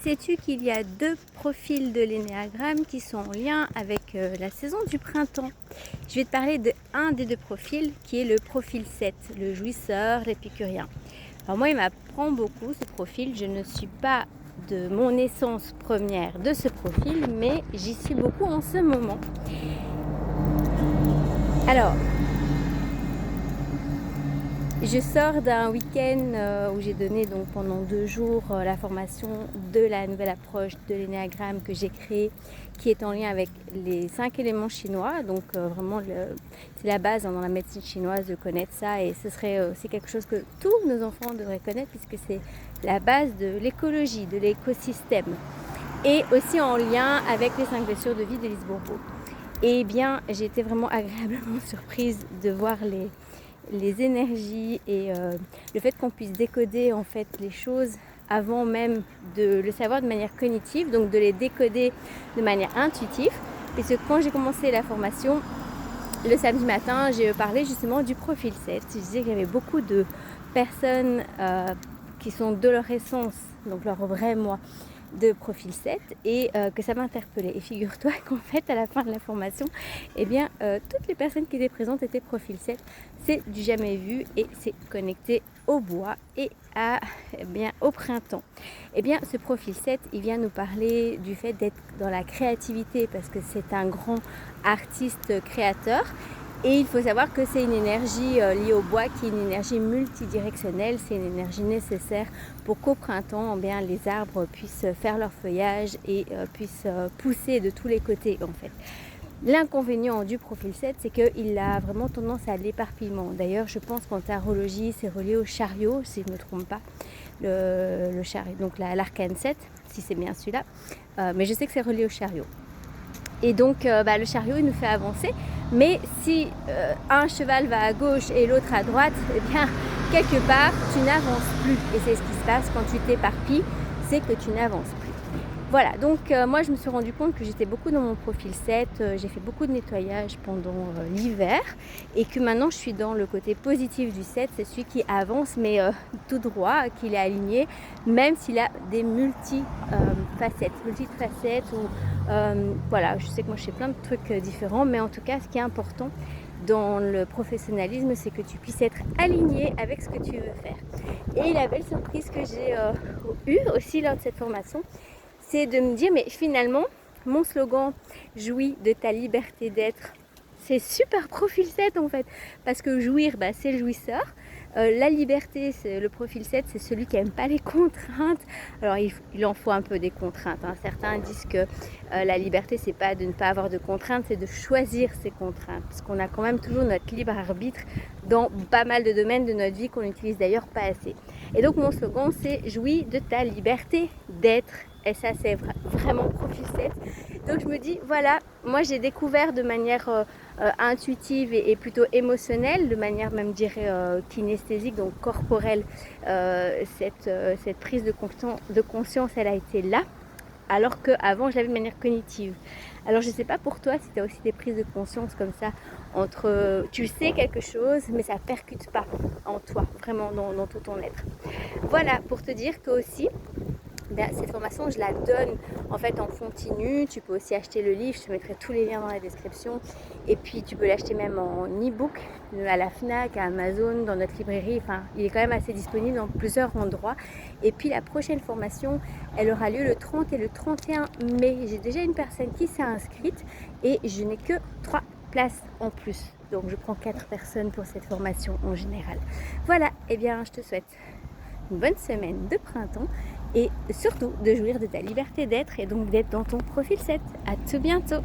Sais-tu qu'il y a deux profils de l'énéagramme qui sont en lien avec la saison du printemps? Je vais te parler de un des deux profils qui est le profil 7, le jouisseur, l'épicurien. Alors moi, il m'apprend beaucoup ce profil. Je ne suis pas de mon essence première de ce profil, mais j'y suis beaucoup en ce moment. Alors, je sors d'un week-end où j'ai donné donc pendant 2 jours la formation de la nouvelle approche de l'énéagramme que j'ai créée, qui est en lien avec les 5 éléments chinois. Donc vraiment, c'est la base dans la médecine chinoise de connaître ça, et c'est quelque chose que tous nos enfants devraient connaître puisque c'est la base de l'écologie, de l'écosystème, et aussi en lien avec les 5 blessures de vie de Lise Bourbeau. Et bien, j'ai été vraiment agréablement surprise de voir les énergies et le fait qu'on puisse décoder en fait les choses avant même de le savoir de manière cognitive, donc de les décoder de manière intuitive. Parce que quand j'ai commencé la formation le samedi matin, j'ai parlé justement du profil 7. Je disais qu'il y avait beaucoup de personnes qui sont de leur essence, donc leur vrai moi, de profil 7, et que ça m'interpellait. Et figure-toi qu'en fait, à la fin de la formation, toutes les personnes qui étaient présentes étaient profil 7. C'est du jamais vu et c'est connecté au bois et au printemps. Ce profil 7, il vient nous parler du fait d'être dans la créativité, parce que c'est un grand artiste créateur. Et il faut savoir que c'est une énergie liée au bois qui est une énergie multidirectionnelle, c'est une énergie nécessaire pour qu'au printemps, les arbres puissent faire leur feuillage et puissent pousser de tous les côtés en fait. L'inconvénient du profil 7, c'est qu'il a vraiment tendance à l'éparpillement. D'ailleurs, je pense qu'en tarologie, c'est relié au chariot, si je ne me trompe pas, le chariot, donc l'arcane 7, si c'est bien celui-là, mais je sais que c'est relié au chariot. Et donc le chariot, il nous fait avancer, mais si un cheval va à gauche et l'autre à droite, quelque part tu n'avances plus, et c'est ce qui se passe quand tu t'éparpilles, c'est que tu n'avances plus. Voilà, donc moi je me suis rendu compte que j'étais beaucoup dans mon profil 7, j'ai fait beaucoup de nettoyage pendant l'hiver, et que maintenant je suis dans le côté positif du 7, c'est celui qui avance mais tout droit, qu'il est aligné, même s'il a des multifacettes, ou je sais que moi je fais plein de trucs différents, mais en tout cas ce qui est important dans le professionnalisme, c'est que tu puisses être aligné avec ce que tu veux faire. Et la belle surprise que j'ai eue aussi lors de cette formation, c'est de me dire, mais finalement, mon slogan « Jouis de ta liberté d'être », c'est super profil 7 en fait, parce que jouir, c'est le jouisseur. La liberté, c'est le profil 7, c'est celui qui n'aime pas les contraintes. Alors il en faut un peu des contraintes, hein. Certains disent que la liberté, c'est pas de ne pas avoir de contraintes, c'est de choisir ses contraintes, parce qu'on a quand même toujours notre libre arbitre dans pas mal de domaines de notre vie qu'on n'utilise d'ailleurs pas assez. Et donc mon slogan, c'est « Jouis de ta liberté d'être ». Et ça, c'est vraiment profil 7. Donc je me dis, voilà, moi j'ai découvert de manière intuitive et plutôt émotionnelle, de manière même, je dirais, kinesthésique, donc corporelle, cette prise de conscience, elle a été là, alors qu'avant je l'avais de manière cognitive. Alors je ne sais pas pour toi si tu as aussi des prises de conscience comme ça, entre tu sais quelque chose mais ça ne percute pas en toi, vraiment dans tout ton être. Voilà, pour te dire que aussi, cette formation, je la donne en fait en continu. Tu peux aussi acheter le livre, je te mettrai tous les liens dans la description. Et puis tu peux l'acheter même en e-book à la FNAC, à Amazon, dans notre librairie. Enfin, il est quand même assez disponible dans plusieurs endroits. Et puis la prochaine formation, elle aura lieu le 30 et le 31 mai. J'ai déjà une personne qui s'est inscrite et je n'ai que 3 places en plus. Donc je prends 4 personnes pour cette formation en général. Voilà, je te souhaite une bonne semaine de printemps et surtout de jouir de ta liberté d'être, et donc d'être dans ton profil 7. À tout bientôt.